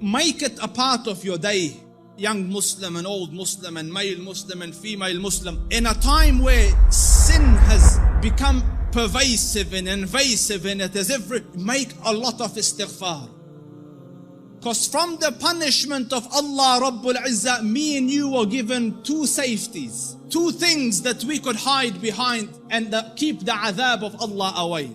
make it a part of your day, young Muslim and old Muslim and male Muslim and female Muslim, in a time where sin has become pervasive and invasive and it is make a lot of istighfar. Because from the punishment of Allah Rabbul Izzah, me and you were given two safeties, two things that we could hide behind and keep the adhab of Allah away.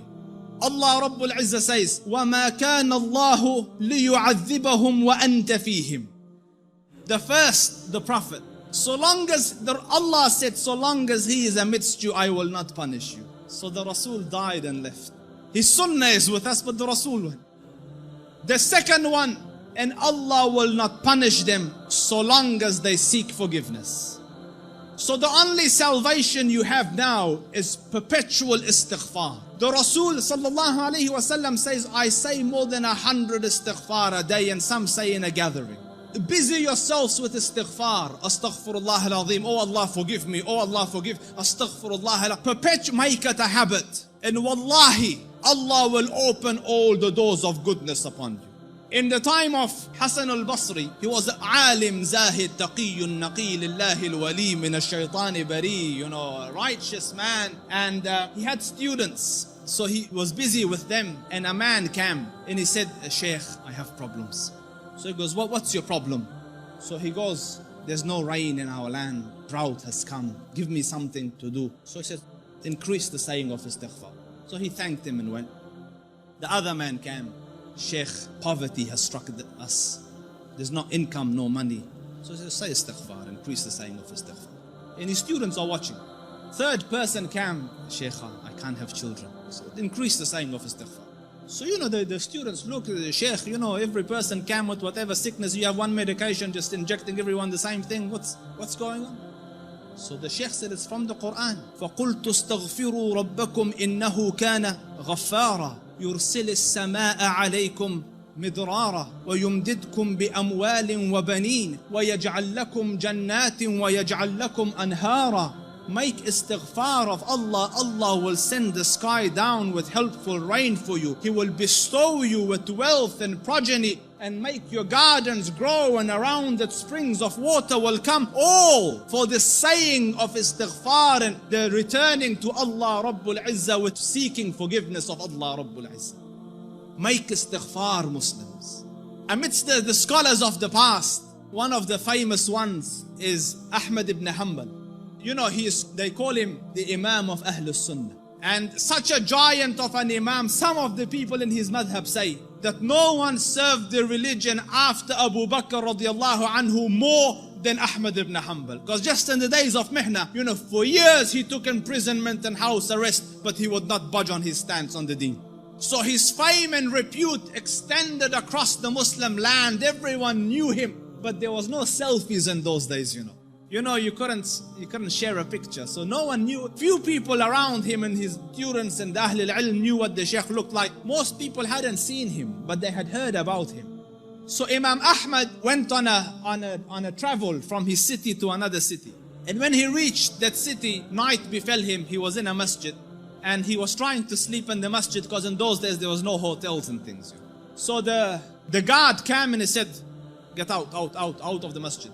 Allah Rabbul Izzah says, وَمَا كَانَ اللَّهُ لِيُعَذِّبَهُمْ وَأَنْتَ فِيهِمْ. The first, the Prophet, so long as Allah said, so long as he is amidst you, I will not punish you. So the Rasul died and left. His sunnah is with us, but the Rasul went. The second one, and Allah will not punish them so long as they seek forgiveness. So the only salvation you have now is perpetual istighfar. The Rasul sallallahu alayhi wasallam says, I say more than 100 istighfar a day, and some say in a gathering. Busy yourselves with istighfar. Astaghfirullah al-azim. Oh Allah forgive me. Oh Allah forgive. Astaghfirullah. Perpetual, make it a habit. And wallahi, Allah will open all the doors of goodness upon you. In the time of Hasan al-Basri, he was alim, zahid, taqiyyun, naqi, lillahi al-wali, min al-shaytani bari, a righteous man. And he had students. So he was busy with them. And a man came and he said, Sheikh, I have problems. So he goes, what's your problem? So he goes, there's no rain in our land. Drought has come. Give me something to do. So he said, increase the saying of istighfar. So he thanked him and went. The other man came. Sheikh, poverty has struck us. There's no income, no money. So he said, say istighfar, increase the saying of istighfar. And his students are watching. Third person came. Sheikh, I can't have children. So increase the saying of istighfar. So the students look at the Sheikh, every person came with whatever sickness, you have one medication, just injecting everyone the same thing. What's going on? So the Sheikh said, it's from the Quran. فَقُلْتُ اسْتَغْفِرُوا رَبَّكُمْ إِنَّهُ كَانَ غَفَّارًا يُرْسِلِ السَّمَاءَ عَلَيْكُمْ مِدْرَارًا وَيُمْدِدْكُمْ بِأَمْوَالٍ وَبَنِينَ وَيَجْعَلْ لَكُمْ جَنَّاتٍ وَيَجْعَلْ لَكُمْ أَنْهَارًا. Make istighfar of Allah. Allah will send the sky down with helpful rain for you. He will bestow you with wealth and progeny and make your gardens grow, and around it springs of water will come. All for the saying of istighfar and the returning to Allah Rabbul Izzah with seeking forgiveness of Allah Rabbul Izzah. Make istighfar, Muslims. Amidst the scholars of the past, one of the famous ones is Ahmad ibn Hanbal. They call him the Imam of Ahlul Sunnah. And such a giant of an Imam, some of the people in his madhab say that no one served the religion after Abu Bakr radiallahu anhu more than Ahmad ibn Hanbal. Because just in the days of Mihna, for years he took imprisonment and house arrest, but he would not budge on his stance on the deen. So his fame and repute extended across the Muslim land. Everyone knew him, but there was no selfies in those days, you couldn't share a picture. So no one knew. Few people around him and his students and the Ahlul Ilm knew what the Sheikh looked like. Most people hadn't seen him, but they had heard about him. So Imam Ahmad went on a travel from his city to another city. And when he reached that city, night befell him. He was in a masjid and he was trying to sleep in the masjid, because in those days there was no hotels and things. So the guard came and he said, get out of the masjid.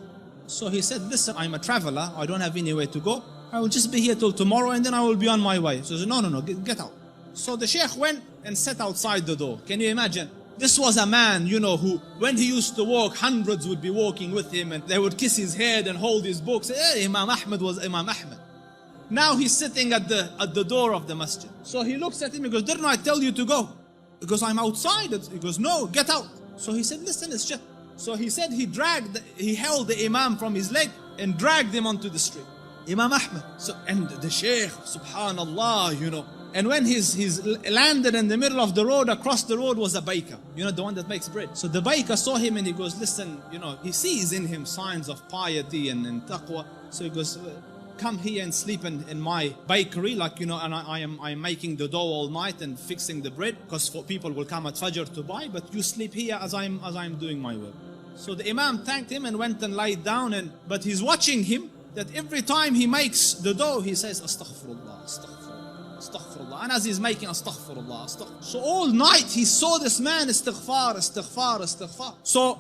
So he said, listen, I'm a traveler. I don't have anywhere to go. I will just be here till tomorrow and then I will be on my way. So he said, no, get out. So the Sheikh went and sat outside the door. Can you imagine? This was a man, who, when he used to walk, hundreds would be walking with him and they would kiss his head and hold his books. Imam Ahmad was Imam Ahmad. Now he's sitting at the door of the masjid. So he looks at him, he goes, didn't I tell you to go? He goes, I'm outside. He goes, no, get out. So he said, listen, it's just... So he said he held the Imam from his leg and dragged him onto the street. Imam Ahmad. So, and the Sheikh, subhanallah, And when he's landed in the middle of the road, across the road was a baker, the one that makes bread. So the baker saw him and he goes, listen, he sees in him signs of piety and taqwa. So he goes, come here and sleep in my bakery, and I'm making the dough all night and fixing the bread, because people will come at Fajr to buy, but you sleep here as I'm doing my work. So the Imam thanked him and went and laid down, but he's watching him, that every time he makes the dough, he says, Astaghfirullah, Astaghfirullah, Astaghfirullah. And as he's making Astaghfirullah, Astaghfirullah. So all night he saw this man, Istighfar, Istighfar, Istighfar. So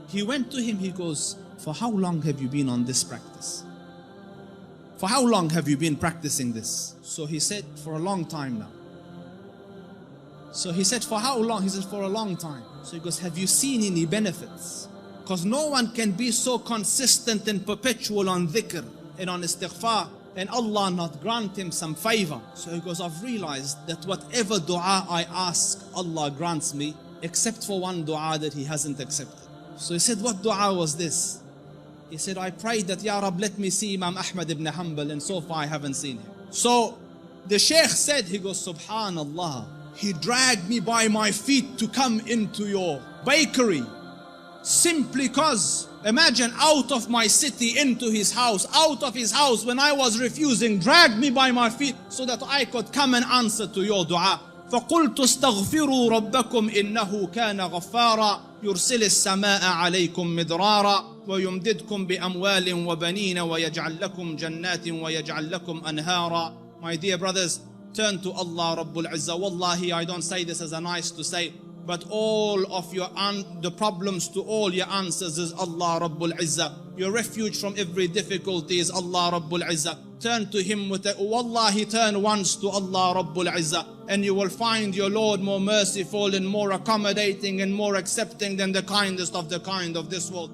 He went to him, he goes, for how long have you been on this practice? For how long have you been practicing this? So he said, for a long time now. So he said, for how long? He said, for a long time. So he goes, have you seen any benefits? Because no one can be so consistent and perpetual on dhikr and on istighfar and Allah not grant him some favor. So he goes, I've realized that whatever dua I ask, Allah grants me, except for one dua that he hasn't accepted. So he said, what dua was this? He said, I prayed that, Ya Rab, let me see Imam Ahmad ibn Hanbal, and so far I haven't seen him. So the Sheikh said, he goes, Subhanallah, he dragged me by my feet to come into your bakery. Simply cause, imagine, out of my city into his house, out of his house when I was refusing, dragged me by my feet so that I could come and answer to your dua. فقلت استغفروا ربكم إنه كان غفارا يرسل السماء عليكم مدرارا ويمددكم بأموال وبنين ويجعل لكم جنات ويجعل لكم أنهارا. My dear brothers, turn to Allah Rabbul Izzah. Wallahi, I don't say this as a nice to say, but all of the problems to all your answers is Allah Rabbul Izzah. Your refuge from every difficulty is Allah Rabbul Izzah. Turn to Him with Wallahi, turn once to Allah Rabbul Izzah, and you will find your Lord more merciful and more accommodating and more accepting than the kindest of the kind of this world.